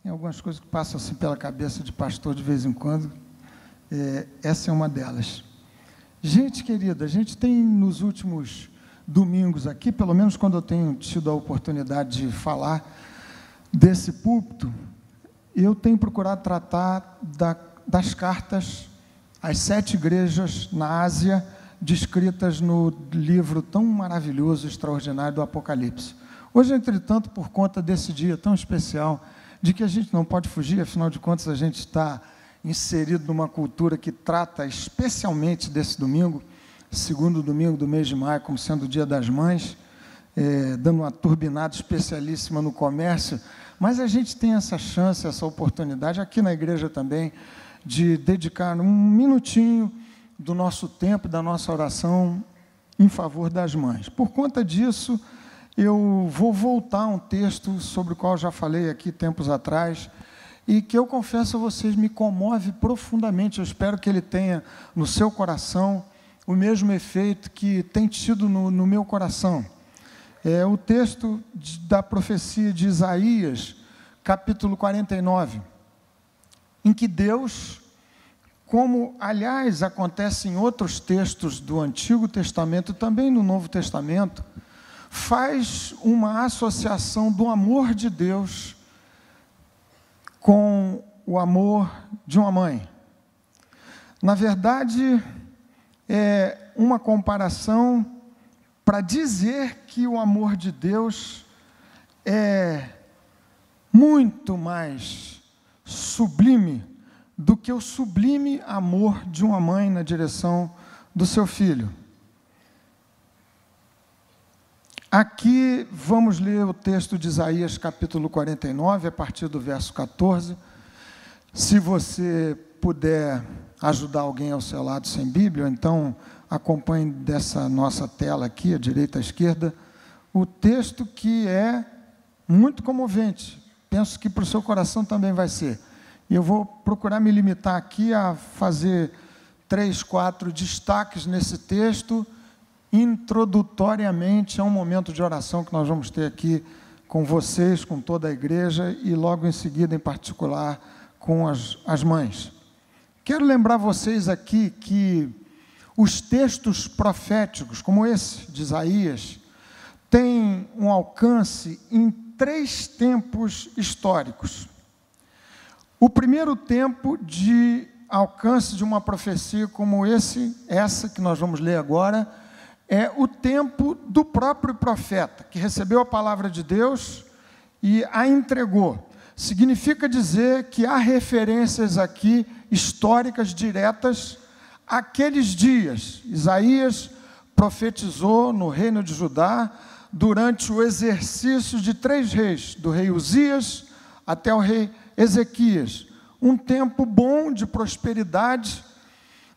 Tem algumas coisas que passam assim pela cabeça de pastor de vez em quando. Essa é uma delas. Gente querida, a gente tem nos últimos domingos aqui, pelo menos quando eu tenho tido a oportunidade de falar desse púlpito, eu tenho procurado tratar das cartas às 7 igrejas na Ásia, descritas no livro tão maravilhoso, extraordinário do Apocalipse. Hoje, entretanto, por conta desse dia tão especial, de que a gente não pode fugir, afinal de contas a gente está inserido numa cultura que trata especialmente desse domingo, segundo domingo do mês de maio, como sendo o Dia das Mães, dando uma turbinada especialíssima no comércio, mas a gente tem essa chance, essa oportunidade, aqui na igreja também, de dedicar um minutinho do nosso tempo, da nossa oração em favor das mães. Por conta disso, eu vou voltar a um texto sobre o qual já falei aqui tempos atrás, e que eu confesso a vocês, me comove profundamente. Eu espero que ele tenha no seu coração o mesmo efeito que tem tido no meu coração. É o texto da profecia de Isaías, capítulo 49, em que Deus, como aliás acontece em outros textos do Antigo Testamento, também no Novo Testamento, faz uma associação do amor de Deus com o amor de uma mãe. Na verdade, é uma comparação para dizer que o amor de Deus é muito mais sublime do que o sublime amor de uma mãe na direção do seu filho. Aqui vamos ler o texto de Isaías, capítulo 49, a partir do verso 14. Se você puder ajudar alguém ao seu lado sem Bíblia, então acompanhe dessa nossa tela aqui, à direita e à esquerda, o texto que é muito comovente. Penso que para o seu coração também vai ser. E eu vou procurar me limitar aqui a fazer 3, 4 destaques nesse texto, introdutoriamente a um momento de oração que nós vamos ter aqui com vocês, com toda a igreja, e logo em seguida, em particular, com as mães. Quero lembrar vocês aqui que os textos proféticos, como esse de Isaías, têm um alcance em 3 tempos históricos. O primeiro tempo de alcance de uma profecia como essa que nós vamos ler agora, é o tempo do próprio profeta, que recebeu a palavra de Deus e a entregou. Significa dizer que há referências aqui históricas diretas àqueles dias. Isaías profetizou no reino de Judá durante o exercício de 3 reis, do rei Uzias até o rei Ezequias. Um tempo bom de prosperidade,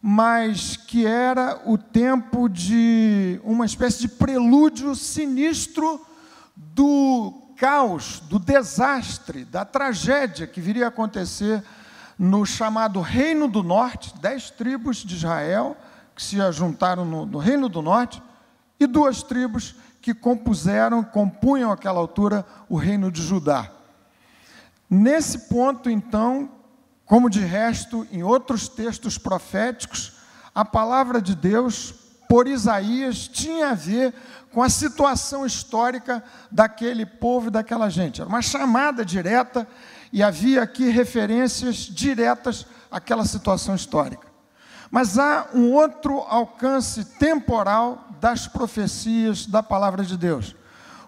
mas que era o tempo de uma espécie de prelúdio sinistro do caos, do desastre, da tragédia que viria a acontecer no chamado Reino do Norte, 10 tribos de Israel que se juntaram no Reino do Norte, e 2 tribos que compunham àquela altura o Reino de Judá. Nesse ponto, então, como de resto em outros textos proféticos, a palavra de Deus, por Isaías, tinha a ver com a situação histórica daquele povo e daquela gente. Era uma chamada direta e havia aqui referências diretas àquela situação histórica. Mas há um outro alcance temporal das profecias da palavra de Deus.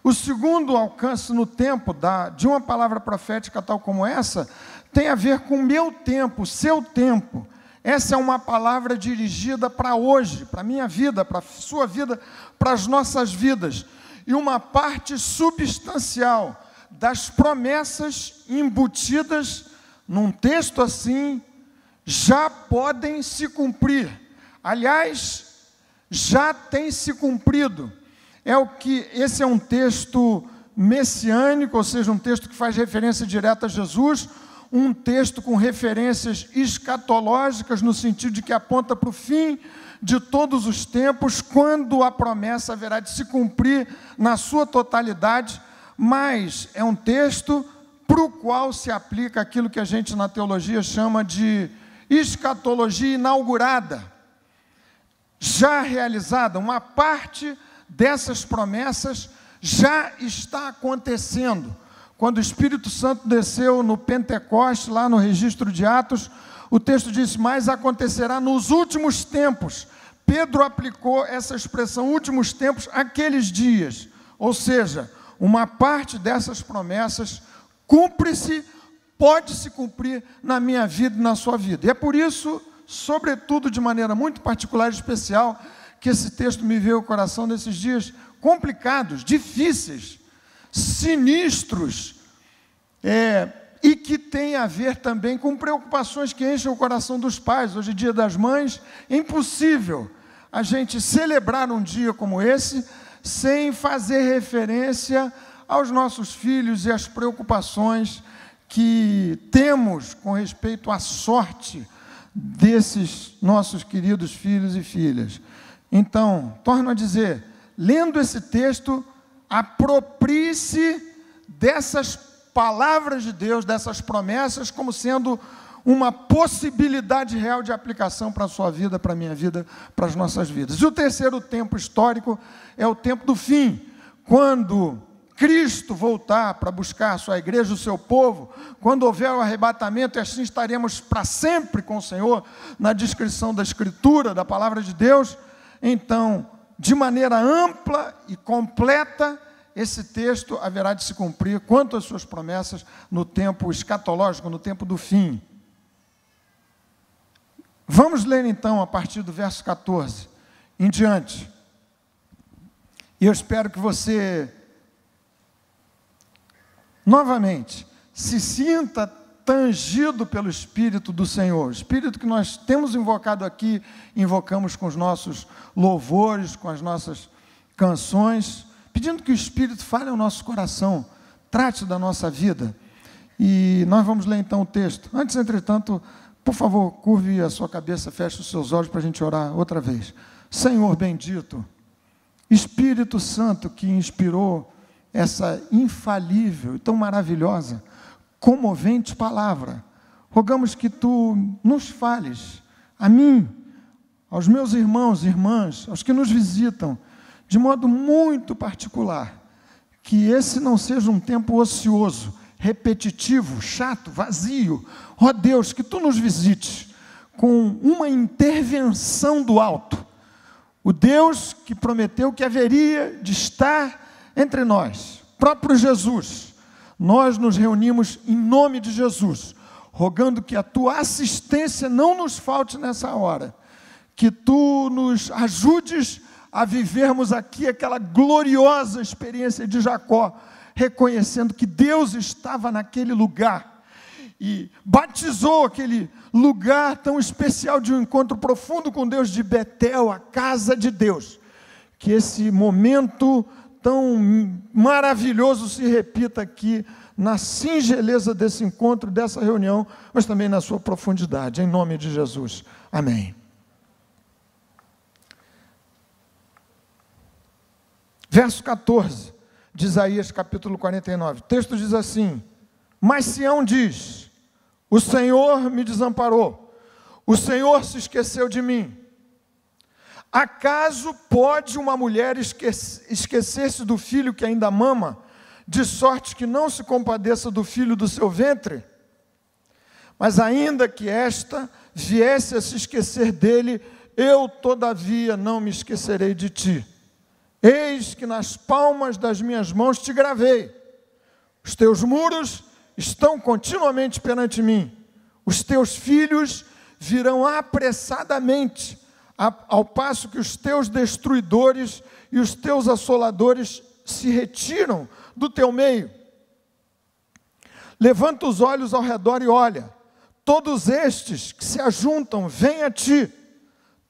O segundo alcance no tempo de uma palavra profética tal como essa tem a ver com o meu tempo, o seu tempo. Essa é uma palavra dirigida para hoje, para a minha vida, para a sua vida, para as nossas vidas. E uma parte substancial das promessas embutidas num texto assim já podem se cumprir. Aliás, já tem se cumprido. Esse é um texto messiânico, ou seja, um texto que faz referência direta a Jesus, um texto com referências escatológicas, no sentido de que aponta para o fim de todos os tempos, quando a promessa haverá de se cumprir na sua totalidade, mas é um texto para o qual se aplica aquilo que a gente na teologia chama de escatologia inaugurada, já realizada. Uma parte dessas promessas já está acontecendo. Quando o Espírito Santo desceu no Pentecoste, lá no registro de Atos, o texto diz: mas acontecerá nos últimos tempos. Pedro aplicou essa expressão, últimos tempos, aqueles dias. Ou seja, uma parte dessas promessas cumpre-se, pode se cumprir na minha vida e na sua vida. E é por isso, sobretudo de maneira muito particular e especial, que esse texto me veio ao coração nesses dias complicados, difíceis, sinistros, e que tem a ver também com preocupações que enchem o coração dos pais. Hoje, Dia das Mães, é impossível a gente celebrar um dia como esse sem fazer referência aos nossos filhos e às preocupações que temos com respeito à sorte desses nossos queridos filhos e filhas. Então, torno a dizer, lendo esse texto, aproprie-se dessas palavras de Deus, dessas promessas, como sendo uma possibilidade real de aplicação para a sua vida, para a minha vida, para as nossas vidas. E o terceiro tempo histórico é o tempo do fim, quando Cristo voltar para buscar a sua igreja, o seu povo, quando houver o arrebatamento, e assim estaremos para sempre com o Senhor, na descrição da Escritura, da Palavra de Deus. Então, de maneira ampla e completa, esse texto haverá de se cumprir quanto às suas promessas no tempo escatológico, no tempo do fim. Vamos ler então a partir do verso 14 em diante. E eu espero que você, novamente, se sinta tangido pelo Espírito do Senhor. O Espírito que nós temos invocado aqui, invocamos com os nossos louvores, com as nossas canções, pedindo que o Espírito fale ao nosso coração, trate da nossa vida. E nós vamos ler então o texto. Antes, entretanto, por favor, curve a sua cabeça, feche os seus olhos para a gente orar outra vez. Senhor bendito, Espírito Santo que inspirou essa infalível e tão maravilhosa, comovente palavra, rogamos que Tu nos fales, a mim, aos meus irmãos e irmãs, aos que nos visitam, de modo muito particular, que esse não seja um tempo ocioso, repetitivo, chato, vazio. Ó Deus, que Tu nos visites com uma intervenção do alto. O Deus que prometeu que haveria de estar entre nós, próprio Jesus. Nós nos reunimos em nome de Jesus, rogando que a Tua assistência não nos falte nessa hora, que Tu nos ajudes a vivermos aqui aquela gloriosa experiência de Jacó, reconhecendo que Deus estava naquele lugar e batizou aquele lugar tão especial de um encontro profundo com Deus de Betel, a casa de Deus. Que esse momento tão maravilhoso se repita aqui na singeleza desse encontro, dessa reunião, mas também na sua profundidade, em nome de Jesus. Amém. Verso 14. de Isaías capítulo 49. O texto diz assim: mas Sião diz, o Senhor me desamparou, o Senhor se esqueceu de mim. Acaso pode uma mulher esquecer-se do filho que ainda mama, de sorte que não se compadeça do filho do seu ventre? Mas ainda que esta viesse a se esquecer dele, eu todavia não me esquecerei de ti. Eis que nas palmas das minhas mãos te gravei. Os teus muros estão continuamente perante mim. Os teus filhos virão apressadamente, ao passo que os teus destruidores e os teus assoladores se retiram do teu meio. Levanta os olhos ao redor e olha. Todos estes que se ajuntam, vêm a ti.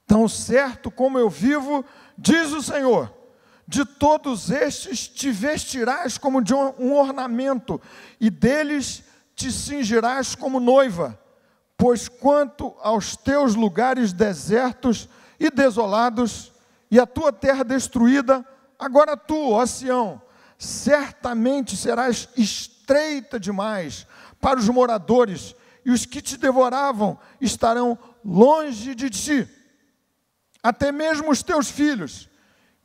Tão certo como eu vivo, diz o Senhor, de todos estes te vestirás como de um ornamento, e deles te cingirás como noiva. Pois quanto aos teus lugares desertos e desolados, e a tua terra destruída, agora tu, ó Sião, certamente serás estreita demais para os moradores, e os que te devoravam estarão longe de ti. Até mesmo os teus filhos,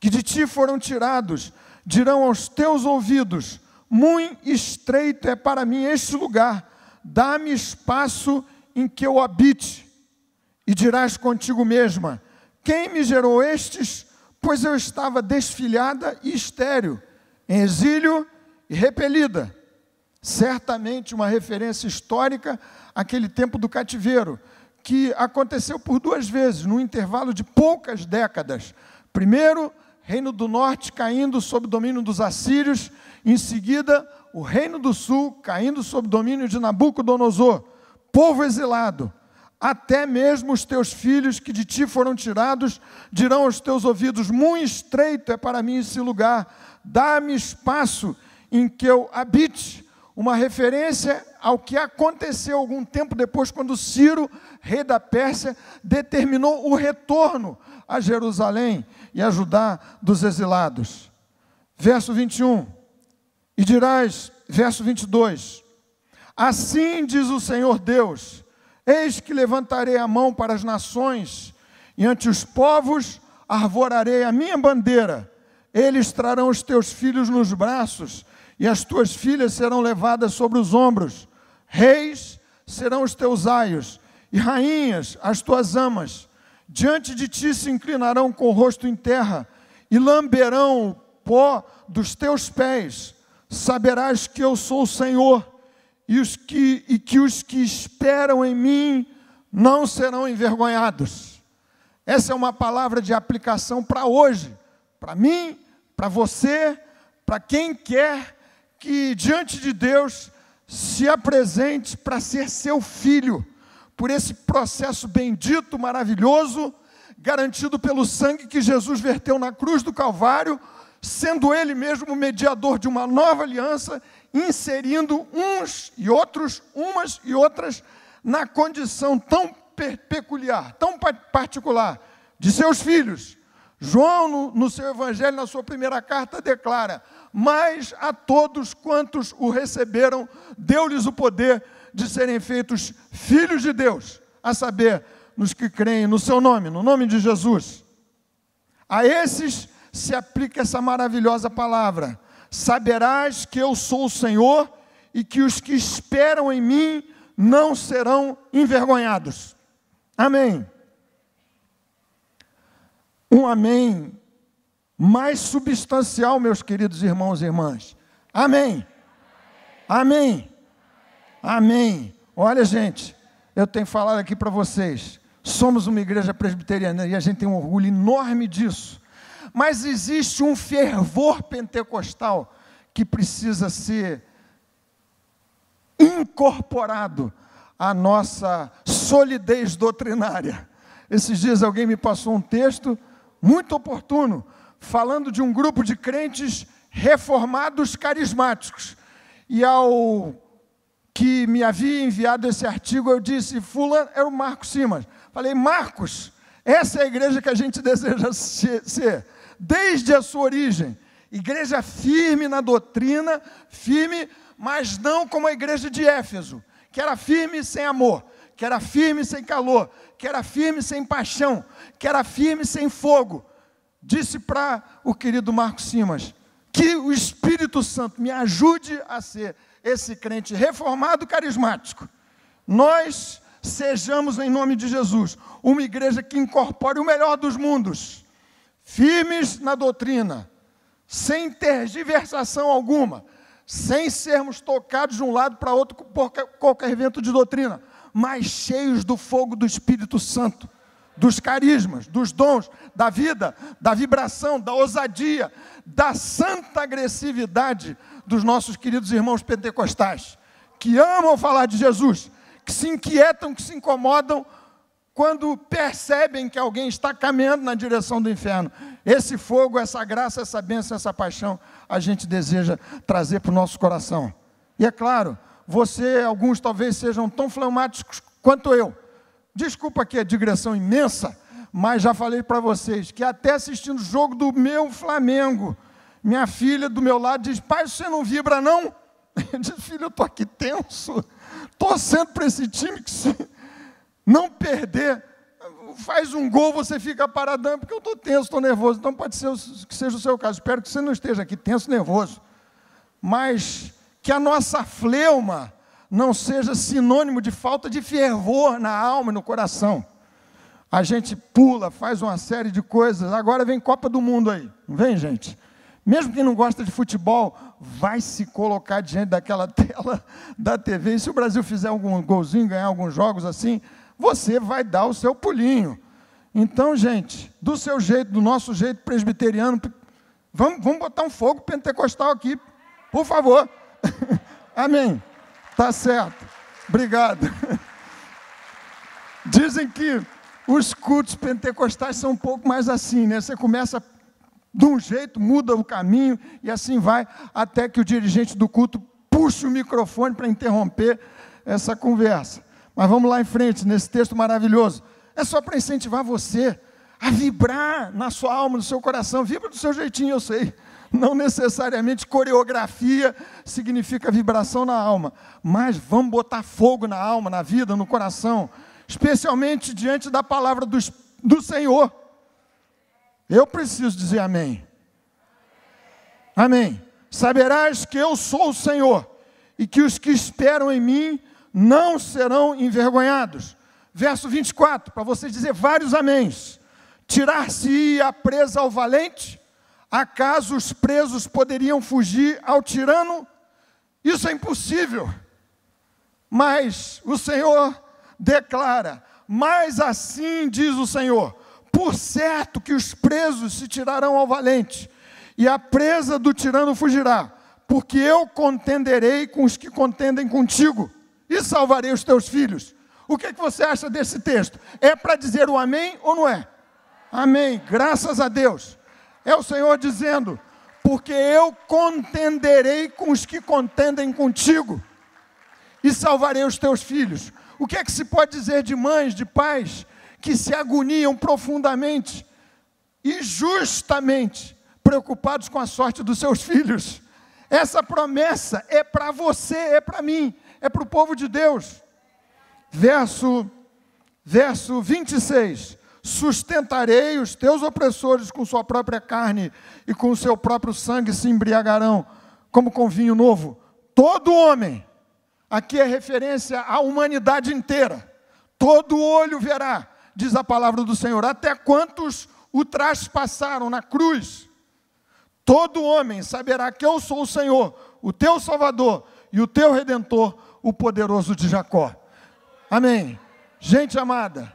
que de ti foram tirados, dirão aos teus ouvidos: muito estreito é para mim este lugar, dá-me espaço em que eu habite. E dirás contigo mesma: quem me gerou estes? Pois eu estava desfilhada e estéril, em exílio e repelida. Certamente uma referência histórica àquele tempo do cativeiro, que aconteceu por 2 vezes, num intervalo de poucas décadas. Primeiro, Reino do Norte caindo sob domínio dos assírios, em seguida, o Reino do Sul caindo sob domínio de Nabucodonosor, povo exilado. Até mesmo os teus filhos que de ti foram tirados dirão aos teus ouvidos: muito estreito é para mim esse lugar, dá-me espaço em que eu habite. Uma referência ao que aconteceu algum tempo depois, quando Ciro, rei da Pérsia, determinou o retorno a Jerusalém e a Judá dos exilados. Verso 21, e dirás, verso 22, assim diz o Senhor Deus: eis que levantarei a mão para as nações, e ante os povos arvorarei a minha bandeira. Eles trarão os teus filhos nos braços, e as tuas filhas serão levadas sobre os ombros. Reis serão os teus aios, e rainhas as tuas amas. Diante de ti se inclinarão com o rosto em terra, e lamberão o pó dos teus pés. Saberás que eu sou o Senhor, e que os que esperam em mim não serão envergonhados. Essa é uma palavra de aplicação para hoje, para mim, para você, para quem quer que diante de Deus se apresente para ser seu filho, por esse processo bendito, maravilhoso, garantido pelo sangue que Jesus verteu na cruz do Calvário, sendo Ele mesmo o mediador de uma nova aliança, inserindo uns e outros, umas e outras, na condição tão peculiar, tão particular, de seus filhos. João, no seu evangelho, na sua primeira carta, declara: mas a todos quantos o receberam, deu-lhes o poder de serem feitos filhos de Deus, a saber, nos que creem no seu nome, no nome de Jesus. A esses se aplica essa maravilhosa palavra: saberás que eu sou o Senhor, e que os que esperam em mim não serão envergonhados. Amém. Um amém mais substancial, meus queridos irmãos e irmãs. Amém. Amém. Amém. Olha, gente, eu tenho falado aqui para vocês, somos uma igreja presbiteriana e a gente tem um orgulho enorme disso. Mas existe um fervor pentecostal que precisa ser incorporado à nossa solidez doutrinária. Esses dias alguém me passou um texto muito oportuno, falando de um grupo de crentes reformados carismáticos. E ao que me havia enviado esse artigo, eu disse: fulano, é o Marcos Simas. Falei: Marcos, essa é a igreja que a gente deseja ser, desde a sua origem. Igreja firme na doutrina, firme, mas não como a igreja de Éfeso, que era firme sem amor, que era firme sem calor, que era firme sem paixão, que era firme sem fogo. Disse para o querido Marcos Simas que o Espírito Santo me ajude a ser esse crente reformado carismático. Nós sejamos, em nome de Jesus, uma igreja que incorpore o melhor dos mundos, firmes na doutrina, sem tergiversação alguma, sem sermos tocados de um lado para outro por qualquer vento de doutrina, mas cheios do fogo do Espírito Santo, dos carismas, dos dons, da vida, da vibração, da ousadia, da santa agressividade dos nossos queridos irmãos pentecostais, que amam falar de Jesus, que se inquietam, que se incomodam quando percebem que alguém está caminhando na direção do inferno. Esse fogo, essa graça, essa bênção, essa paixão, a gente deseja trazer para o nosso coração. E é claro, alguns talvez sejam tão fleumáticos quanto eu. Desculpa aqui a digressão imensa, mas já falei para vocês que até assistindo o jogo do meu Flamengo, minha filha do meu lado diz: pai, você não vibra não? Eu disse, filho, eu estou aqui tenso, torcendo para esse time que se não perder, faz um gol, você fica paradão, porque eu estou tenso, estou nervoso. Então pode ser que seja o seu caso. Espero que você não esteja aqui tenso, nervoso. Mas que a nossa fleuma não seja sinônimo de falta de fervor na alma e no coração. A gente pula, faz uma série de coisas. Agora vem Copa do Mundo aí. Não vem, gente? Mesmo quem não gosta de futebol, vai se colocar diante daquela tela da TV. E se o Brasil fizer algum golzinho, ganhar alguns jogos assim, você vai dar o seu pulinho. Então, gente, do seu jeito, do nosso jeito presbiteriano, vamos botar um fogo pentecostal aqui, por favor. Amém. Tá certo. Obrigado. Dizem que os cultos pentecostais são um pouco mais assim, né? Você começa de um jeito, muda o caminho e assim vai, até que o dirigente do culto puxa o microfone para interromper essa conversa. Mas vamos lá em frente, nesse texto maravilhoso. É só para incentivar você a vibrar na sua alma, no seu coração. Vibra do seu jeitinho, eu sei. Não necessariamente coreografia significa vibração na alma. Mas vamos botar fogo na alma, na vida, no coração. Especialmente diante da palavra do Senhor. Eu preciso dizer amém. Amém. Saberás que eu sou o Senhor, e que os que esperam em mim não serão envergonhados. Verso 24, para você dizer vários améns. Tirar-se-ia a presa ao valente? Acaso os presos poderiam fugir ao tirano? Isso é impossível. Mas o Senhor declara, mas assim diz o Senhor, por certo que os presos se tirarão ao valente, e a presa do tirano fugirá, porque eu contenderei com os que contendem contigo, e salvarei os teus filhos. O que você acha desse texto? É para dizer o amém ou não é? Amém, graças a Deus. É o Senhor dizendo, porque eu contenderei com os que contendem contigo, e salvarei os teus filhos. O que é que se pode dizer de mães, de pais, que se agoniam profundamente e justamente preocupados com a sorte dos seus filhos? Essa promessa é para você, é para mim, é para o povo de Deus. Verso 26. Sustentarei os teus opressores com sua própria carne e com o seu próprio sangue se embriagarão, como com vinho novo. Todo homem, aqui é referência à humanidade inteira, todo olho verá, diz a palavra do Senhor, até quantos o traspassaram na cruz. Todo homem saberá que eu sou o Senhor, o teu Salvador e o teu Redentor, o poderoso de Jacó. Amém. Gente amada,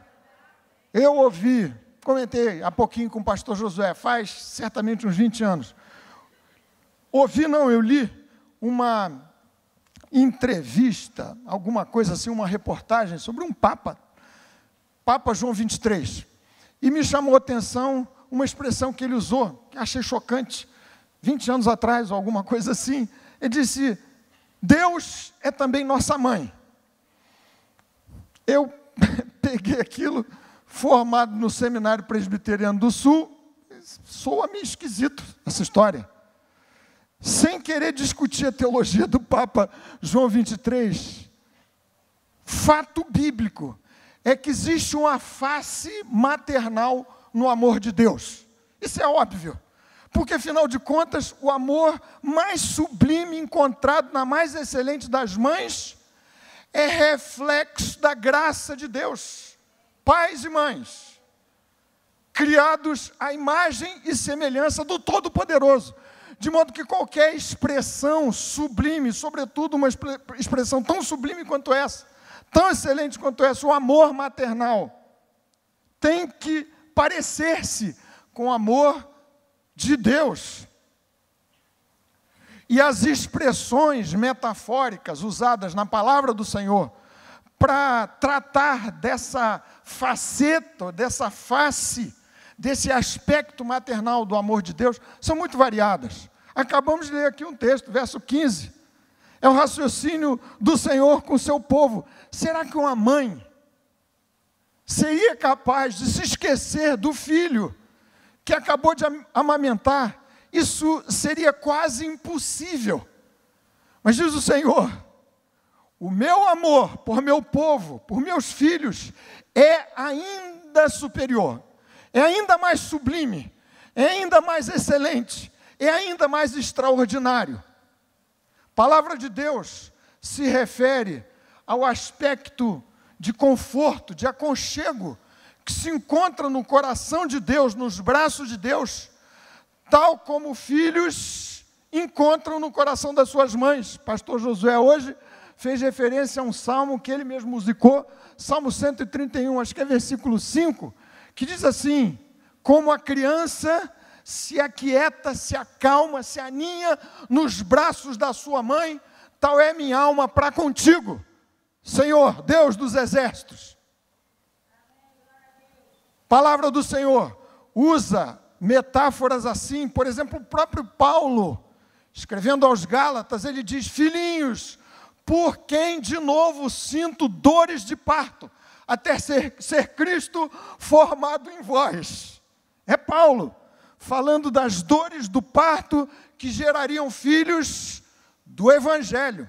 eu ouvi, comentei há pouquinho com o pastor Josué, faz certamente uns 20 anos. Eu li uma entrevista, alguma coisa assim, uma reportagem sobre um Papa João 23. E me chamou a atenção uma expressão que ele usou, que achei chocante, 20 anos atrás, ou alguma coisa assim. Ele disse, Deus é também nossa mãe. Eu peguei aquilo, formado no Seminário Presbiteriano do Sul, soa meio esquisito essa história. Sem querer discutir a teologia do Papa João 23, fato bíblico é que existe uma face maternal no amor de Deus. Isso é óbvio, porque afinal de contas, o amor mais sublime encontrado na mais excelente das mães é reflexo da graça de Deus. Pais e mães, criados à imagem e semelhança do Todo-Poderoso, de modo que qualquer expressão sublime, sobretudo uma expressão tão sublime quanto essa, tão excelente quanto essa, o amor maternal, tem que parecer-se com o amor de Deus. E as expressões metafóricas usadas na palavra do Senhor para tratar dessa faceta, dessa face, desse aspecto maternal do amor de Deus, são muito variadas. Acabamos de ler aqui um texto, verso 15. É o raciocínio do Senhor com o seu povo. Será que uma mãe seria capaz de se esquecer do filho que acabou de amamentar? Isso seria quase impossível. Mas diz o Senhor, o meu amor por meu povo, por meus filhos, é ainda superior, é ainda mais sublime, é ainda mais excelente, é ainda mais extraordinário. A palavra de Deus se refere ao aspecto de conforto, de aconchego, que se encontra no coração de Deus, nos braços de Deus, tal como filhos encontram no coração das suas mães. Pastor Josué hoje fez referência a um salmo que ele mesmo musicou, Salmo 131, acho que é versículo 5, que diz assim: como a criança se aquieta, se acalma, se aninha nos braços da sua mãe, tal é minha alma para contigo, Senhor, Deus dos exércitos. Palavra do Senhor usa metáforas assim. Por exemplo, o próprio Paulo, escrevendo aos Gálatas, ele diz: filhinhos, por quem de novo sinto dores de parto, até ser Cristo formado em vós. É Paulo falando das dores do parto que gerariam filhos do Evangelho.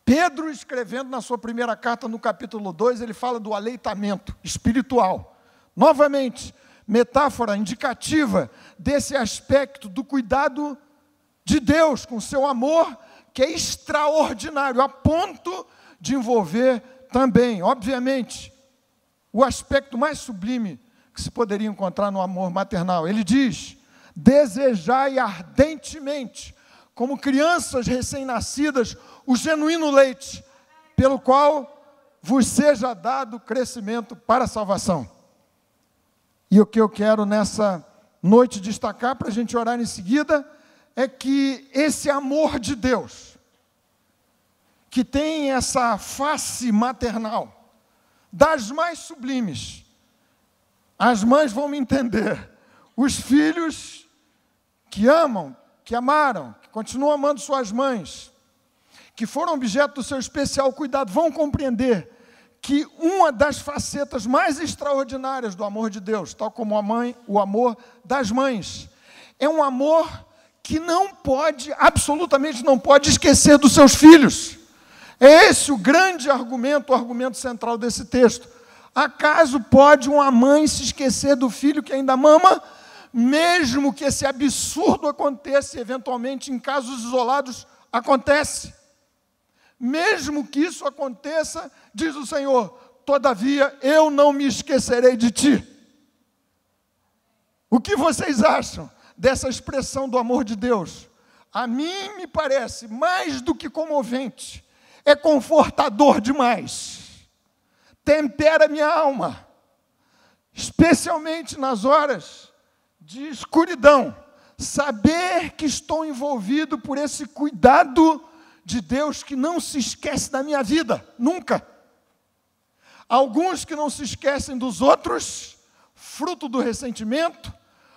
Pedro, escrevendo na sua primeira carta, no capítulo 2, ele fala do aleitamento espiritual. Novamente, metáfora indicativa desse aspecto do cuidado de Deus com seu amor, que é extraordinário, a ponto de envolver também, obviamente, o aspecto mais sublime que se poderia encontrar no amor maternal. Ele diz: desejai ardentemente, como crianças recém-nascidas, o genuíno leite, pelo qual vos seja dado crescimento para a salvação. E o que eu quero nessa noite destacar, para a gente orar em seguida, é que esse amor de Deus, que tem essa face maternal, das mais sublimes, as mães vão me entender, os filhos que amam, que amaram, que continuam amando suas mães, que foram objeto do seu especial cuidado, vão compreender que uma das facetas mais extraordinárias do amor de Deus, tal como a mãe, o amor das mães, é um amor que não pode, absolutamente não pode esquecer dos seus filhos. É esse o grande argumento, o argumento central desse texto. Acaso pode uma mãe se esquecer do filho que ainda mama, mesmo que esse absurdo aconteça, eventualmente em casos isolados acontece? Mesmo que isso aconteça, diz o Senhor, todavia eu não me esquecerei de ti. O que vocês acham dessa expressão do amor de Deus? A mim me parece mais do que comovente, é confortador demais, tempera minha alma, especialmente nas horas de escuridão, saber que estou envolvido por esse cuidado de Deus que não se esquece da minha vida, nunca. Alguns que não se esquecem dos outros, fruto do ressentimento,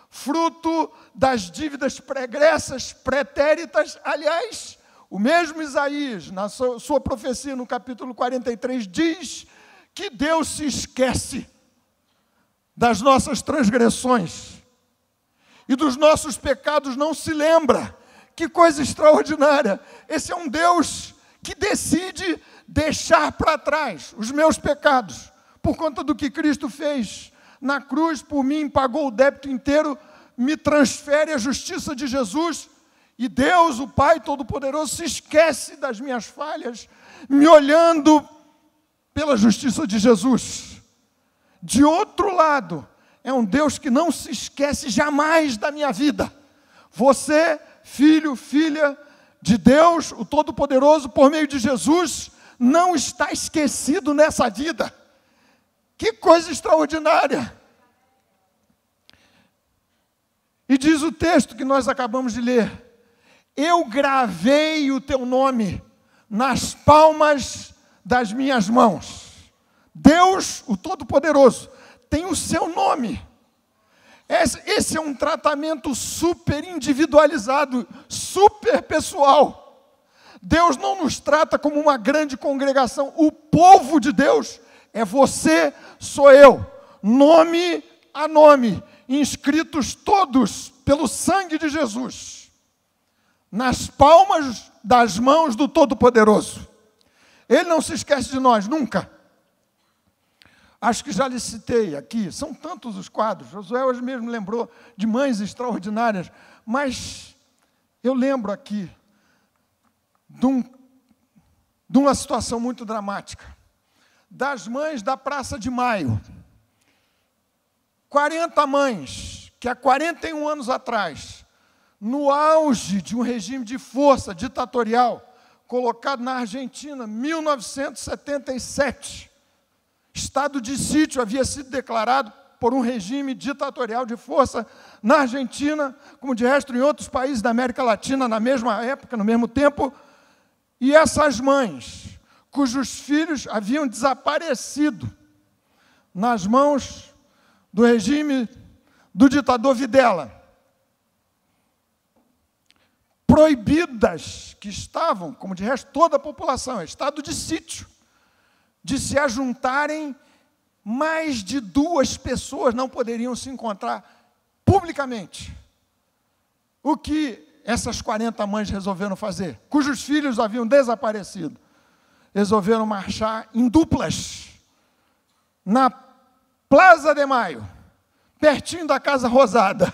fruto das dívidas pregressas, pretéritas. Aliás, o mesmo Isaías, na sua profecia no capítulo 43, diz que Deus se esquece das nossas transgressões e dos nossos pecados não se lembra. Que coisa extraordinária! Esse é um Deus que decide deixar para trás os meus pecados, por conta do que Cristo fez na cruz por mim, pagou o débito inteiro, me transfere a justiça de Jesus, e Deus, o Pai Todo-Poderoso, se esquece das minhas falhas, me olhando pela justiça de Jesus. De outro lado, é um Deus que não se esquece jamais da minha vida. Você, filho, filha de Deus, o Todo-Poderoso, por meio de Jesus, não está esquecido nessa vida. Que coisa extraordinária! E diz o texto que nós acabamos de ler: eu gravei o teu nome nas palmas das minhas mãos. Deus, o Todo-Poderoso, tem o seu nome. Esse é um tratamento super individualizado, super pessoal. Deus não nos trata como uma grande congregação. O povo de Deus é você, sou eu, nome a nome, inscritos todos pelo sangue de Jesus. nas palmas das mãos do Todo-Poderoso. Ele não se esquece de nós, nunca. Acho que já lhe citei aqui, são tantos os quadros. Josué hoje mesmo lembrou de mães extraordinárias, mas eu lembro aqui de uma situação muito dramática, das mães da Praça de Maio. 40 mães que há 41 anos atrás, no auge de um regime de força ditatorial, colocado na Argentina, 1977, estado de sítio havia sido declarado por um regime ditatorial de força na Argentina, como de resto em outros países da América Latina, na mesma época, no mesmo tempo, e essas mães, cujos filhos haviam desaparecido nas mãos do regime do ditador Videla, proibidas que estavam, como de resto toda a população, estado de sítio, de se ajuntarem, mais de 2 pessoas não poderiam se encontrar publicamente. O que essas 40 mães resolveram fazer? Cujos filhos haviam desaparecido. Resolveram marchar em duplas, na Plaza de Maio, pertinho da Casa Rosada,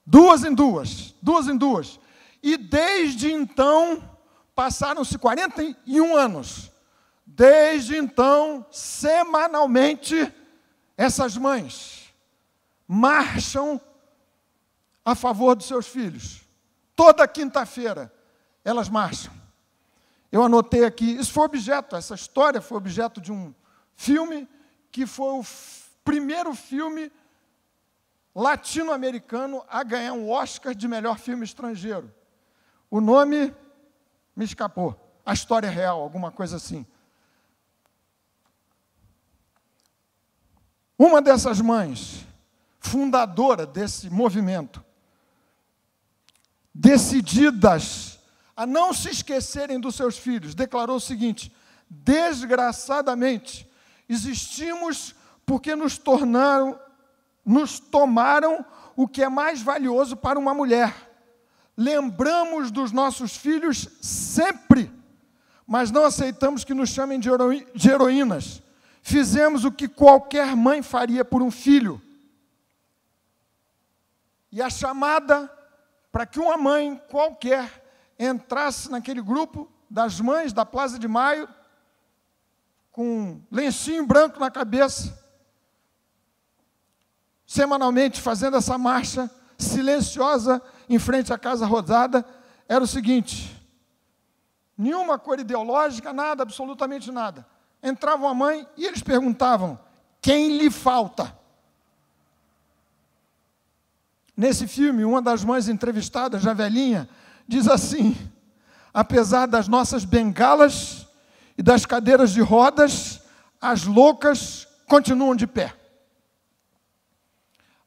2 em 2, 2 em 2. E desde então, passaram-se 41 anos. Desde então, semanalmente, essas mães marcham a favor dos seus filhos. Toda quinta-feira, elas marcham. Eu anotei aqui, isso foi objeto, essa história foi objeto de um filme, que foi o primeiro filme latino-americano a ganhar um Oscar de melhor filme estrangeiro. O nome me escapou. A História é Real, alguma coisa assim. Uma dessas mães, fundadora desse movimento, decididas a não se esquecerem dos seus filhos, declarou o seguinte: desgraçadamente, existimos porque nos tomaram o que é mais valioso para uma mulher. Lembramos dos nossos filhos sempre, mas não aceitamos que nos chamem de heroínas. Fizemos o que qualquer mãe faria por um filho. E a chamada para que uma mãe qualquer entrasse naquele grupo das mães da Plaza de Maio, com um lencinho branco na cabeça, semanalmente fazendo essa marcha silenciosa em frente à Casa Rosada, era o seguinte: nenhuma cor ideológica, nada, absolutamente nada. Entrava uma mãe e eles perguntavam: quem lhe falta? Nesse filme, uma das mães entrevistadas, já velhinha, diz assim: apesar das nossas bengalas e das cadeiras de rodas, as loucas continuam de pé.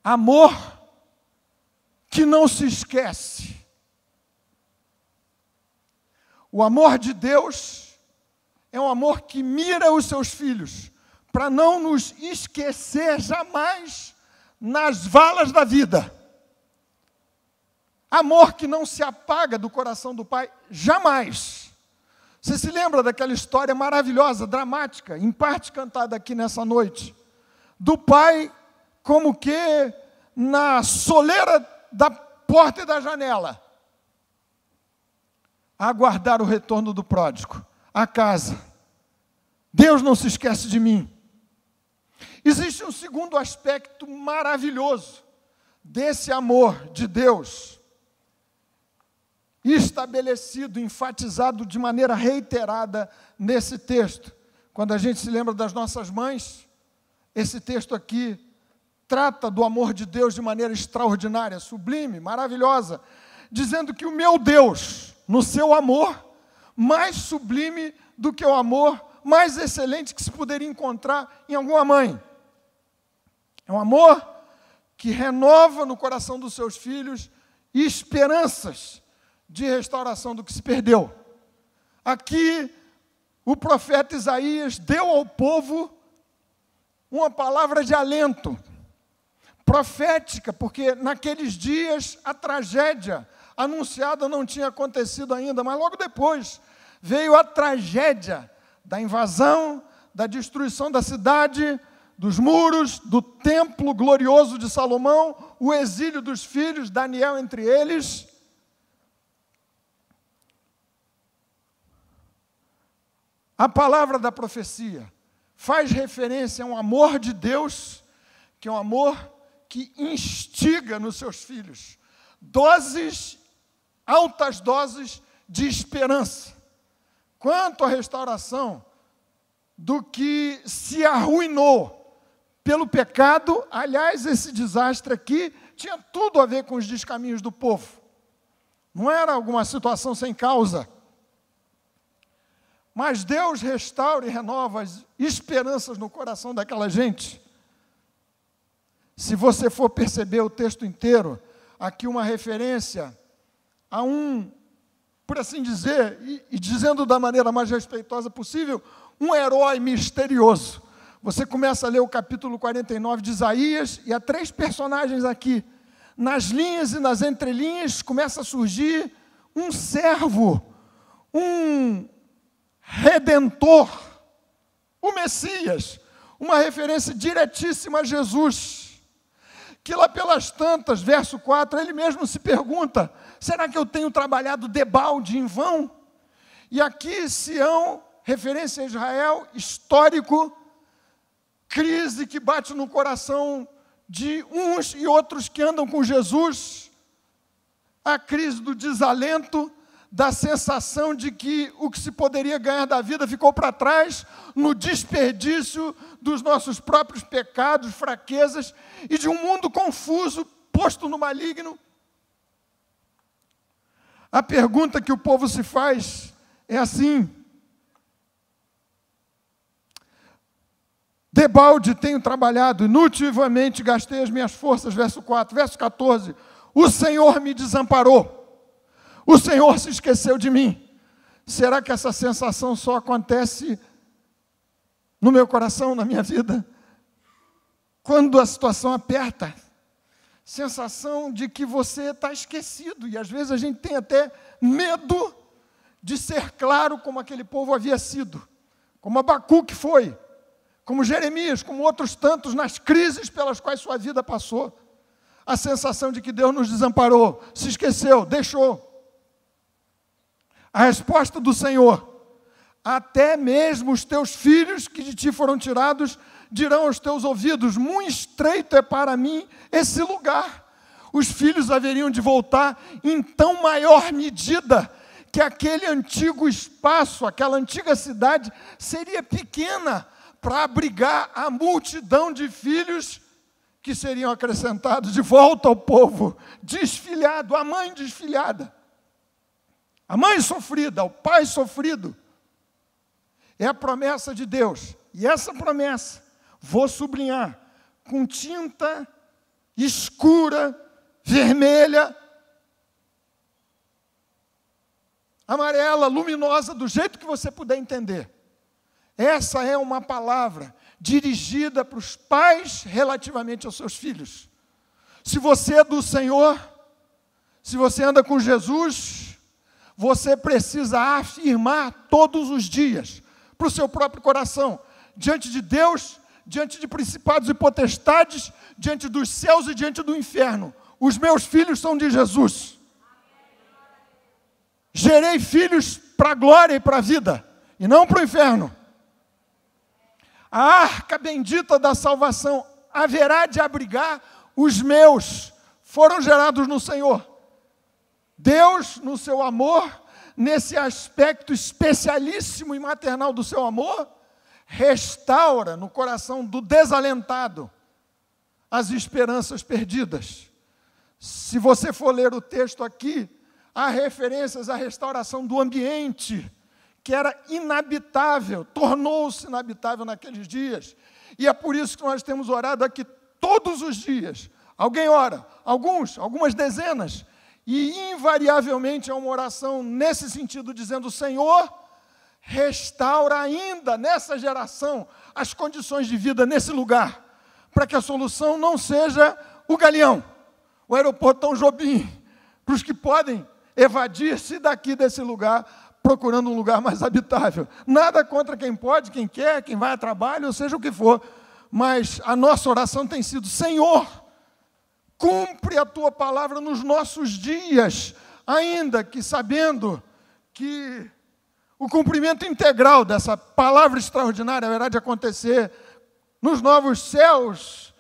Amor que não se esquece. O amor de Deus é um amor que mira os seus filhos, para não nos esquecer jamais nas valas da vida. Amor que não se apaga do coração do Pai, jamais. Você se lembra daquela história maravilhosa, dramática, em parte cantada aqui nessa noite, do pai como que na soleira da porta e da janela, a aguardar o retorno do pródigo, a casa. Deus não se esquece de mim. Existe um segundo aspecto maravilhoso desse amor de Deus, estabelecido, enfatizado de maneira reiterada nesse texto. Quando a gente se lembra das nossas mães, esse texto aqui trata do amor de Deus de maneira extraordinária, sublime, maravilhosa, dizendo que o meu Deus, no seu amor, mais sublime do que o amor mais excelente que se poderia encontrar em alguma mãe. É um amor que renova no coração dos seus filhos esperanças de restauração do que se perdeu. Aqui, o profeta Isaías deu ao povo uma palavra de alento, profética, porque naqueles dias a tragédia, anunciada não tinha acontecido ainda, mas logo depois veio a tragédia da invasão, da destruição da cidade, dos muros, do templo glorioso de Salomão, o exílio dos filhos, Daniel entre eles. A palavra da profecia faz referência a um amor de Deus, que é um amor que instiga nos seus filhos doses, altas doses de esperança. Quanto à restauração do que se arruinou pelo pecado, aliás, esse desastre aqui tinha tudo a ver com os descaminhos do povo. Não era alguma situação sem causa. Mas Deus restaura e renova as esperanças no coração daquela gente. Se você for perceber o texto inteiro, aqui uma referência a por assim dizer, e dizendo da maneira mais respeitosa possível, um herói misterioso. Você começa a ler o capítulo 49 de Isaías, e há 3 personagens aqui. Nas linhas e nas entrelinhas começa a surgir um servo, um Redentor, o Messias, uma referência diretíssima a Jesus, que lá pelas tantas, verso 4, ele mesmo se pergunta, será que eu tenho trabalhado debalde em vão? E aqui Sião, referência a Israel, histórico, crise que bate no coração de uns e outros que andam com Jesus, a crise do desalento, da sensação de que o que se poderia ganhar da vida ficou para trás, no desperdício dos nossos próprios pecados, fraquezas, e de um mundo confuso, posto no maligno. A pergunta que o povo se faz é assim: debalde tenho trabalhado, inutilmente gastei as minhas forças, verso 4, verso 14, o Senhor me desamparou. O Senhor se esqueceu de mim. Será que essa sensação só acontece no meu coração, na minha vida, quando a situação aperta? Sensação de que você está esquecido. E às vezes a gente tem até medo de ser claro como aquele povo havia sido. Como Abacuque foi. Como Jeremias, como outros tantos nas crises pelas quais sua vida passou. A sensação de que Deus nos desamparou, se esqueceu, deixou. A resposta do Senhor: até mesmo os teus filhos que de ti foram tirados dirão aos teus ouvidos, muito estreito é para mim esse lugar. Os filhos haveriam de voltar em tão maior medida que aquele antigo espaço, aquela antiga cidade seria pequena para abrigar a multidão de filhos que seriam acrescentados de volta ao povo, desfilhado, a mãe desfilhada. A mãe sofrida, o pai sofrido, é a promessa de Deus. E essa promessa, vou sublinhar, com tinta escura, vermelha, amarela, luminosa, do jeito que você puder entender. Essa é uma palavra dirigida para os pais relativamente aos seus filhos. Se você é do Senhor, se você anda com Jesus, você precisa afirmar todos os dias, para o seu próprio coração, diante de Deus, diante de principados e potestades, diante dos céus e diante do inferno: os meus filhos são de Jesus. Gerei filhos para a glória e para a vida, e não para o inferno. A arca bendita da salvação haverá de abrigar os meus, foram gerados no Senhor. Deus, no seu amor, nesse aspecto especialíssimo e maternal do seu amor, restaura no coração do desalentado as esperanças perdidas. Se você for ler o texto aqui, há referências à restauração do ambiente, que era inabitável, tornou-se inabitável naqueles dias. E é por isso que nós temos orado aqui todos os dias. Alguém ora, algumas dezenas, e invariavelmente é uma oração nesse sentido, dizendo: Senhor, restaura ainda nessa geração as condições de vida nesse lugar, para que a solução não seja o Galeão, o aeroporto Tom Jobim, para os que podem evadir-se daqui desse lugar, procurando um lugar mais habitável. Nada contra quem pode, quem quer, quem vai a trabalho, ou seja o que for. Mas a nossa oração tem sido: Senhor, cumpre a Tua palavra nos nossos dias, ainda que sabendo que o cumprimento integral dessa palavra extraordinária haverá de acontecer nos novos céus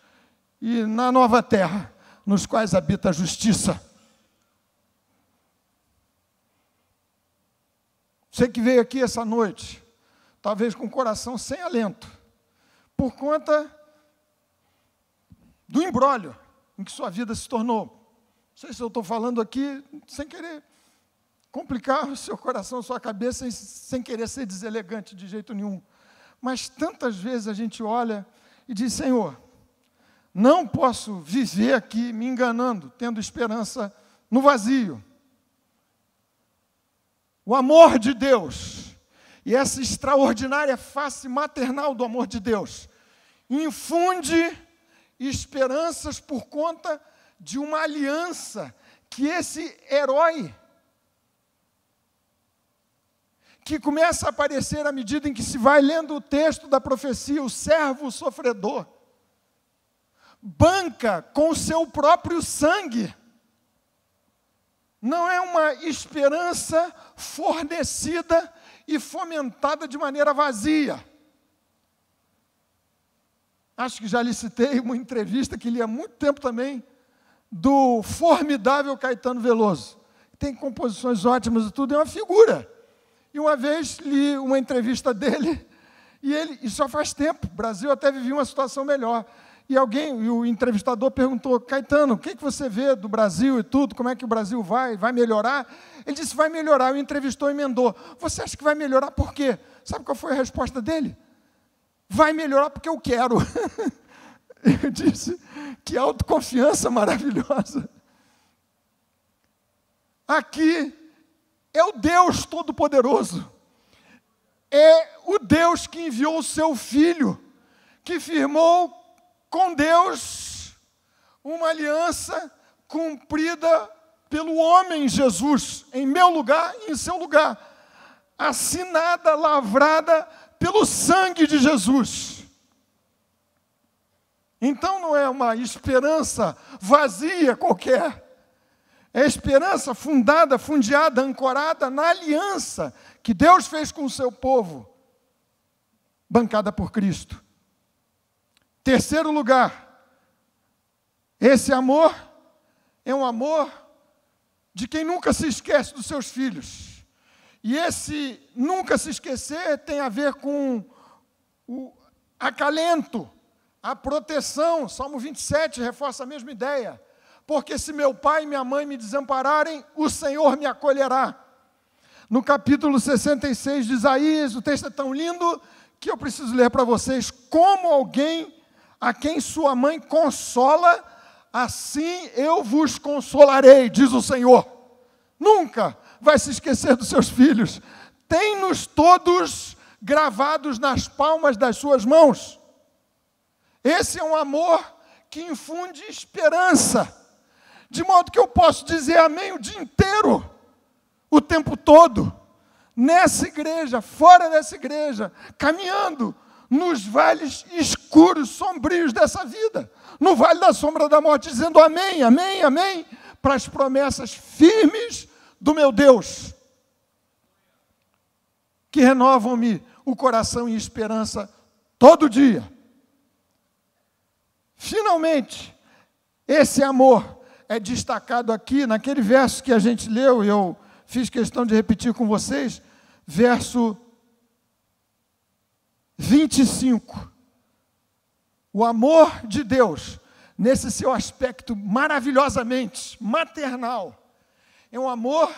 e na nova terra, nos quais habita a justiça. Você que veio aqui essa noite, talvez com o coração sem alento, por conta do imbróglio em que sua vida se tornou. Não sei se eu estou falando aqui sem querer complicar o seu coração, a sua cabeça, sem querer ser deselegante de jeito nenhum. Mas tantas vezes a gente olha e diz: Senhor, não posso viver aqui me enganando, tendo esperança no vazio. O amor de Deus e essa extraordinária face maternal do amor de Deus infunde esperanças por conta de uma aliança que esse herói, que começa a aparecer à medida em que se vai lendo o texto da profecia, o servo sofredor, banca com o seu próprio sangue. Não é uma esperança fornecida e fomentada de maneira vazia. Acho que já lhe citei uma entrevista que li há muito tempo também, do formidável Caetano Veloso. Tem composições ótimas e tudo, é uma figura. E uma vez li uma entrevista dele, e só faz tempo, o Brasil até vivia uma situação melhor. E o entrevistador perguntou: Caetano, o que você vê do Brasil e tudo? Como é que o Brasil vai melhorar? Ele disse: vai melhorar. O entrevistou e emendou: você acha que vai melhorar por quê? Sabe qual foi a resposta dele? Vai melhorar porque eu quero. Eu disse: que autoconfiança maravilhosa. Aqui é o Deus Todo-Poderoso. É o Deus que enviou o seu Filho, que firmou com Deus uma aliança cumprida pelo homem Jesus, em meu lugar e em seu lugar, assinada, lavrada pelo sangue de Jesus. Então não é uma esperança vazia qualquer, é esperança fundeada, ancorada na aliança que Deus fez com o seu povo, bancada por Cristo. Terceiro lugar, esse amor é um amor de quem nunca se esquece dos seus filhos. E esse nunca se esquecer tem a ver com o acalento, a proteção. Salmo 27 reforça a mesma ideia. Porque se meu pai e minha mãe me desampararem, o Senhor me acolherá. No capítulo 66 de Isaías, o texto é tão lindo que eu preciso ler para vocês: como alguém a quem sua mãe consola, assim eu vos consolarei, diz o Senhor. Nunca vai se esquecer dos seus filhos. Tem-nos todos gravados nas palmas das suas mãos. Esse é um amor que infunde esperança, de modo que eu posso dizer amém o dia inteiro, o tempo todo, nessa igreja, fora dessa igreja, caminhando nos vales escuros, sombrios dessa vida, no vale da sombra da morte, dizendo amém, amém, amém, para as promessas firmes do meu Deus, que renovam-me o coração e esperança todo dia. Finalmente, esse amor é destacado aqui, naquele verso que a gente leu, e eu fiz questão de repetir com vocês, verso 25. O amor de Deus, nesse seu aspecto maravilhosamente maternal, é um amor,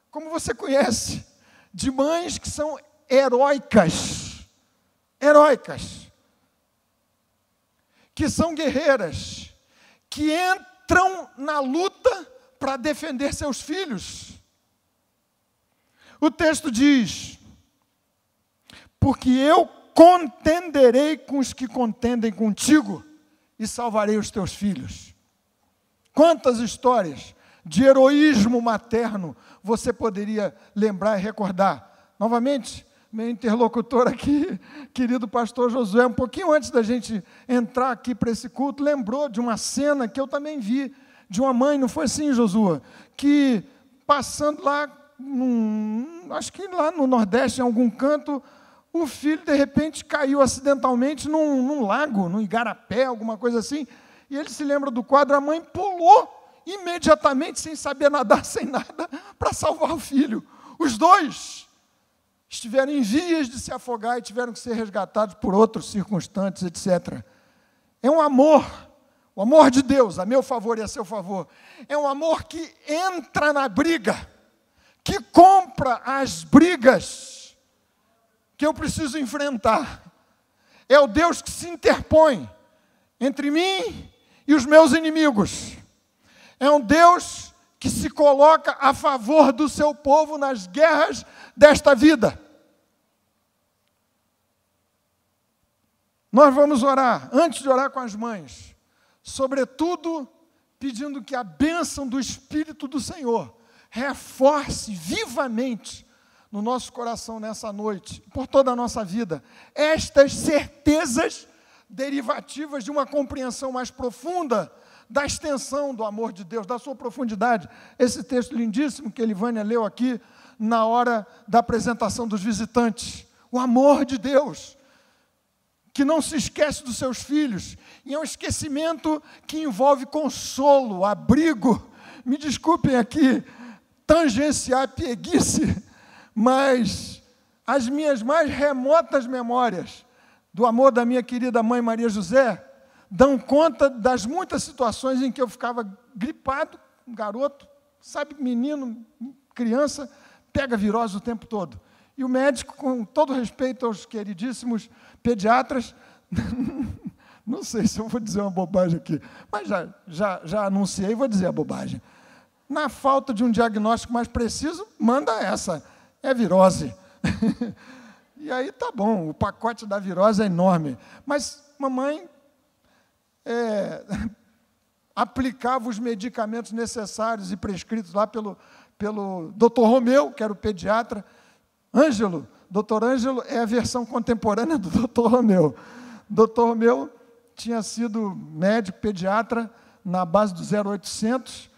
como você conhece, de mães que são heróicas, que são guerreiras, que entram na luta para defender seus filhos. O texto diz: porque eu contenderei com os que contendem contigo e salvarei os teus filhos. Quantas histórias de heroísmo materno você poderia lembrar e recordar? Novamente, meu interlocutor aqui, querido pastor Josué, um pouquinho antes da gente entrar aqui para esse culto, lembrou de uma cena que eu também vi, de uma mãe, não foi assim, Josué? Que passando lá, acho que lá no Nordeste, em algum canto, o filho, de repente, caiu acidentalmente num lago, num igarapé, alguma coisa assim, e ele se lembra do quadro, a mãe pulou imediatamente, sem saber nadar, sem nada, para salvar o filho. Os dois estiveram em vias de se afogar e tiveram que ser resgatados por outros circunstantes, etc. É um amor, o amor de Deus, a meu favor e a seu favor, é um amor que entra na briga, que compra as brigas que eu preciso enfrentar. É o Deus que se interpõe entre mim e os meus inimigos. É um Deus que se coloca a favor do seu povo nas guerras desta vida. Nós vamos orar, antes de orar com as mães, sobretudo pedindo que a bênção do Espírito do Senhor reforce vivamente no nosso coração nessa noite, por toda a nossa vida, estas certezas derivativas de uma compreensão mais profunda da extensão do amor de Deus, da sua profundidade. Esse texto lindíssimo que Elivânia leu aqui na hora da apresentação dos visitantes. O amor de Deus, que não se esquece dos seus filhos, e é um esquecimento que envolve consolo, abrigo. Me desculpem aqui, tangenciar pieguice, mas as minhas mais remotas memórias do amor da minha querida mãe Maria José dão conta das muitas situações em que eu ficava gripado, um garoto, sabe, menino, criança, pega virose o tempo todo. E o médico, com todo respeito aos queridíssimos pediatras, não sei se eu vou dizer uma bobagem aqui, mas já anunciei e vou dizer a bobagem. Na falta de um diagnóstico mais preciso, manda essa, é virose. E aí tá bom, o pacote da virose é enorme. Mas mamãe aplicava os medicamentos necessários e prescritos lá pelo Dr. Romeu, que era o pediatra. Ângelo, Dr. Ângelo é a versão contemporânea do Dr. Romeu. Dr. Romeu tinha sido médico, pediatra, na base do 0800,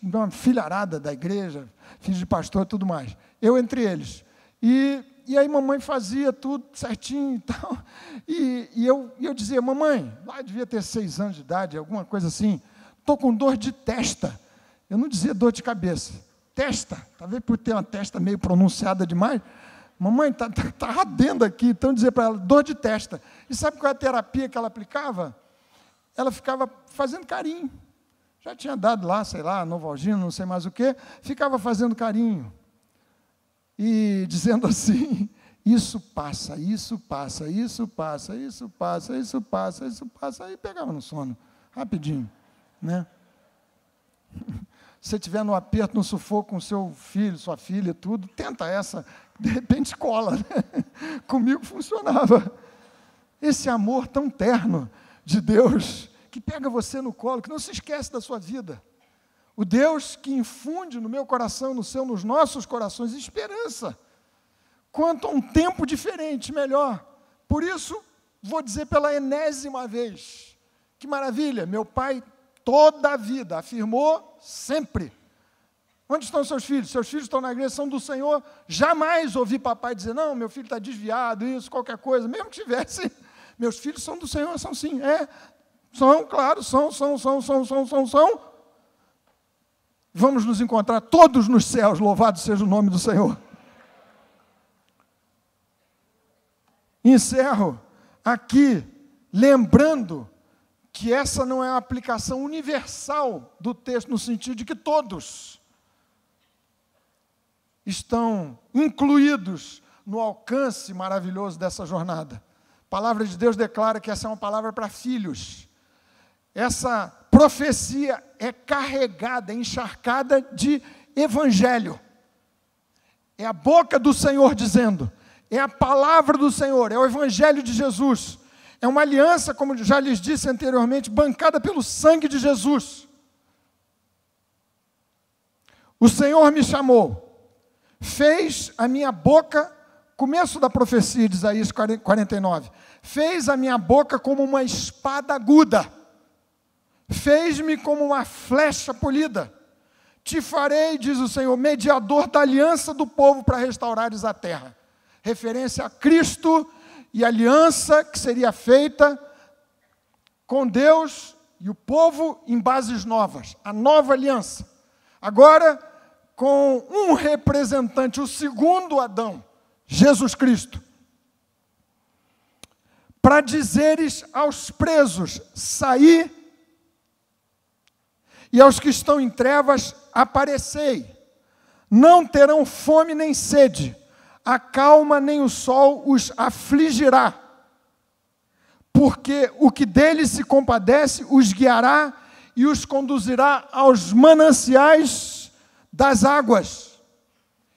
uma filharada da igreja, filho de pastor e tudo mais. Eu entre eles. E aí mamãe fazia tudo certinho e tal. E eu dizia, mamãe, lá devia ter 6 anos de idade, alguma coisa assim, estou com dor de testa. Eu não dizia dor de cabeça. Testa, talvez por ter uma testa meio pronunciada demais. Mamãe, está ardendo aqui. Então eu dizia para ela, dor de testa. E sabe qual é a terapia que ela aplicava? Ela ficava fazendo carinho. Já tinha dado lá, sei lá, Novalgina, não sei mais o quê. Ficava fazendo carinho. E dizendo assim, isso passa, isso passa, isso passa, isso passa, isso passa, isso passa. Aí pegava no sono, rapidinho, né? Se você estiver no aperto, no sufoco com seu filho, sua filha, tudo, tenta essa, de repente cola, né? Comigo funcionava. Esse amor tão terno de Deus, que pega você no colo, que não se esquece da sua vida. O Deus que infunde no meu coração, no seu, nos nossos corações, esperança, quanto a um tempo diferente, melhor. Por isso, vou dizer pela enésima vez, que maravilha, meu pai toda a vida afirmou sempre. Onde estão seus filhos? Seus filhos estão na igreja, são do Senhor. Jamais ouvi papai dizer, não, meu filho está desviado, isso, qualquer coisa. Mesmo que tivesse, meus filhos são do Senhor, são sim. São, claro, são. Vamos nos encontrar todos nos céus, louvado seja o nome do Senhor. Encerro aqui, lembrando que essa não é uma aplicação universal do texto, no sentido de que todos estão incluídos no alcance maravilhoso dessa jornada. A palavra de Deus declara que essa é uma palavra para filhos. Essa profecia é carregada, é encharcada de evangelho. É a boca do Senhor dizendo, é a palavra do Senhor, é o evangelho de Jesus. É uma aliança, como já lhes disse anteriormente, bancada pelo sangue de Jesus. O Senhor me chamou, fez a minha boca, começo da profecia de Isaías 49, fez a minha boca como uma espada aguda, fez-me como uma flecha polida. Te farei, diz o Senhor, mediador da aliança do povo para restaurares a terra. Referência a Cristo e a aliança que seria feita com Deus e o povo em bases novas, a nova aliança. Agora, com um representante, o segundo Adão, Jesus Cristo. Para dizeres aos presos, saí, e aos que estão em trevas, aparecei. Não terão fome nem sede, a calma nem o sol os afligirá. Porque o que deles se compadece os guiará e os conduzirá aos mananciais das águas.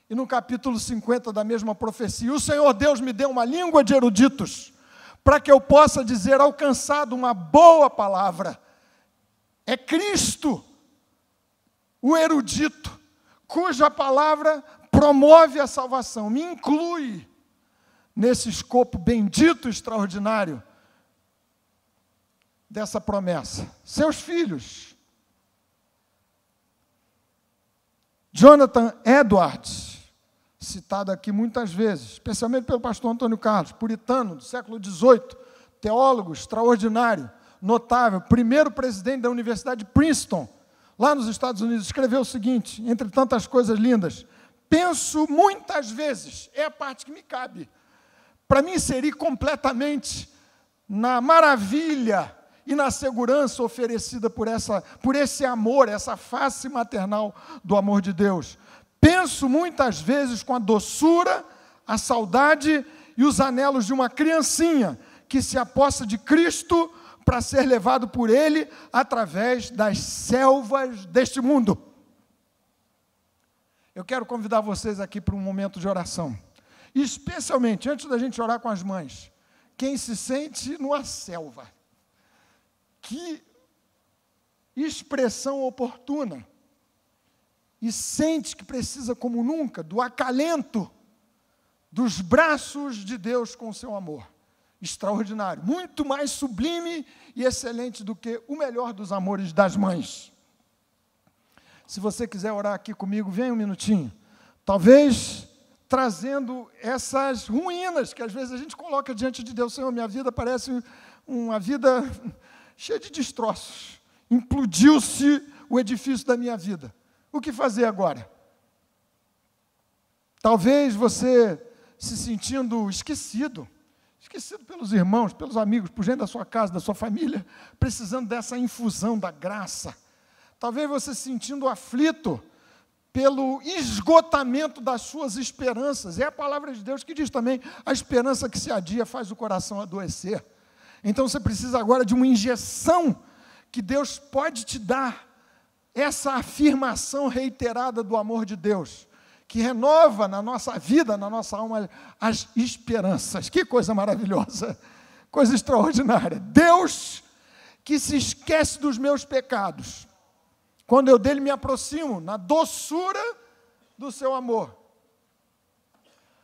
E no capítulo 50 da mesma profecia, o Senhor Deus me deu uma língua de eruditos, para que eu possa dizer, alcançado uma boa palavra. É Cristo, o erudito, cuja palavra promove a salvação. Me inclui nesse escopo bendito, extraordinário, dessa promessa. Seus filhos. Jonathan Edwards, citado aqui muitas vezes, especialmente pelo pastor Antônio Carlos, puritano do século XVIII, teólogo extraordinário, notável, primeiro presidente da Universidade de Princeton, lá nos Estados Unidos, escreveu o seguinte, entre tantas coisas lindas: penso muitas vezes, é a parte que me cabe, para me inserir completamente na maravilha e na segurança oferecida por esse amor, essa face maternal do amor de Deus. Penso muitas vezes com a doçura, a saudade e os anelos de uma criancinha que se aposta de Cristo para ser levado por Ele através das selvas deste mundo. Eu quero convidar vocês aqui para um momento de oração. Especialmente, antes da gente orar com as mães, quem se sente numa selva. Que expressão oportuna. E sente que precisa, como nunca, do acalento dos braços de Deus com o seu amor. Extraordinário, muito mais sublime e excelente do que o melhor dos amores das mães. Se você quiser orar aqui comigo, venha um minutinho. Talvez trazendo essas ruínas que às vezes a gente coloca diante de Deus. Senhor, minha vida parece uma vida cheia de destroços. Implodiu-se o edifício da minha vida. O que fazer agora? Talvez você se sentindo esquecido pelos irmãos, pelos amigos, por gente da sua casa, da sua família, precisando dessa infusão da graça. Talvez você se sentindo aflito pelo esgotamento das suas esperanças. É a palavra de Deus que diz também, a esperança que se adia faz o coração adoecer. Então você precisa agora de uma injeção que Deus pode te dar, essa afirmação reiterada do amor de Deus, que renova na nossa vida, na nossa alma, as esperanças. Que coisa maravilhosa, coisa extraordinária. Deus que se esquece dos meus pecados, quando eu dele me aproximo, na doçura do seu amor.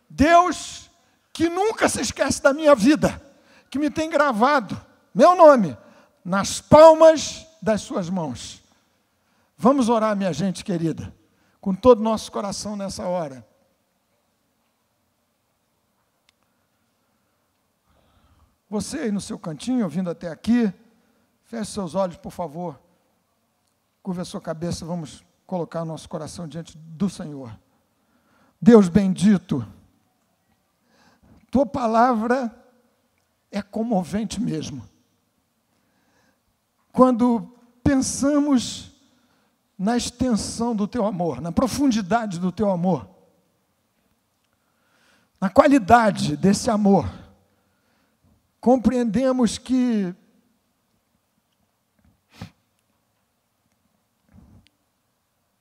Deus que nunca se esquece da minha vida, que me tem gravado, meu nome, nas palmas das suas mãos. Vamos orar, minha gente querida, com todo o nosso coração nessa hora. Você aí no seu cantinho, ouvindo até aqui, feche seus olhos, por favor. Curva a sua cabeça, vamos colocar o nosso coração diante do Senhor. Deus bendito, tua palavra é comovente mesmo. Quando pensamos na extensão do teu amor, na profundidade do teu amor, na qualidade desse amor, compreendemos que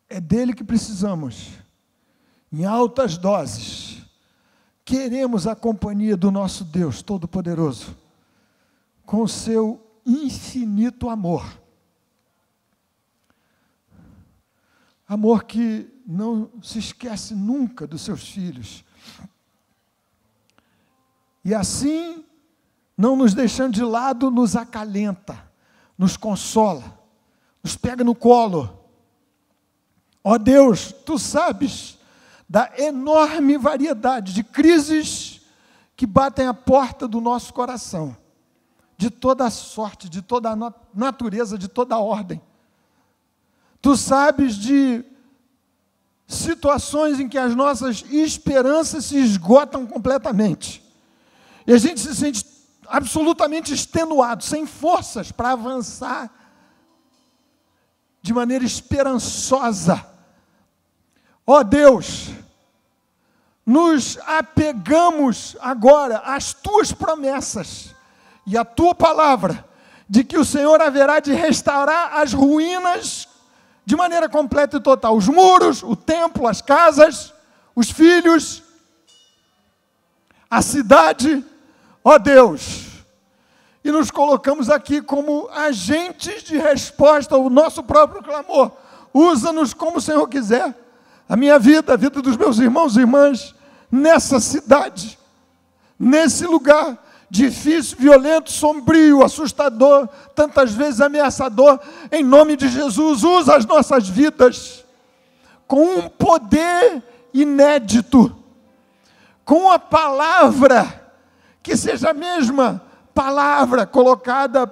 é dele que precisamos, em altas doses. Queremos a companhia do nosso Deus Todo-Poderoso, com o seu infinito amor. Amor que não se esquece nunca dos seus filhos. E assim, não nos deixando de lado, nos acalenta, nos consola, nos pega no colo. Ó Deus, Tu sabes da enorme variedade de crises que batem à porta do nosso coração, de toda a sorte, de toda a natureza, de toda a ordem. Tu sabes de situações em que as nossas esperanças se esgotam completamente. E a gente se sente absolutamente extenuado, sem forças para avançar de maneira esperançosa. Ó Deus, nos apegamos agora às Tuas promessas e à Tua palavra, de que o Senhor haverá de restaurar as ruínas de maneira completa e total. Os muros, o templo, as casas, os filhos, a cidade, ó Deus. E nos colocamos aqui como agentes de resposta ao nosso próprio clamor. Usa-nos como o Senhor quiser. A minha vida, a vida dos meus irmãos e irmãs, nessa cidade, nesse lugar difícil, violento, sombrio, assustador, tantas vezes ameaçador, em nome de Jesus, usa as nossas vidas com um poder inédito, com a palavra, que seja a mesma palavra colocada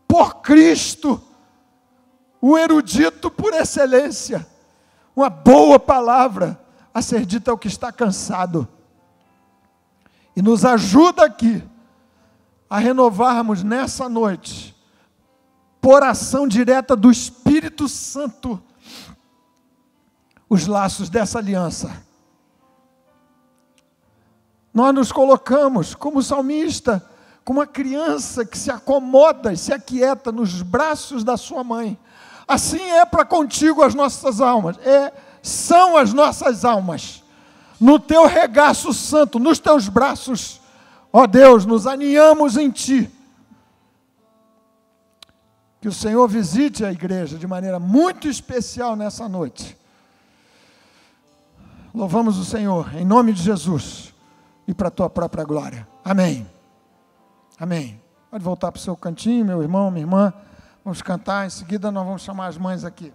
por Cristo, o erudito por excelência, uma boa palavra a ser dita ao que está cansado, e nos ajuda aqui a renovarmos nessa noite, por ação direta do Espírito Santo, os laços dessa aliança. Nós nos colocamos como salmista, como uma criança que se acomoda e se aquieta nos braços da sua mãe. Assim é para contigo as nossas almas, são as nossas almas, no teu regaço santo, nos teus braços. Ó Deus, nos aninhamos em Ti. Que o Senhor visite a igreja de maneira muito especial nessa noite. Louvamos o Senhor, em nome de Jesus, e para a Tua própria glória. Amém. Amém. Pode voltar para o seu cantinho, meu irmão, minha irmã. Vamos cantar, em seguida nós vamos chamar as mães aqui.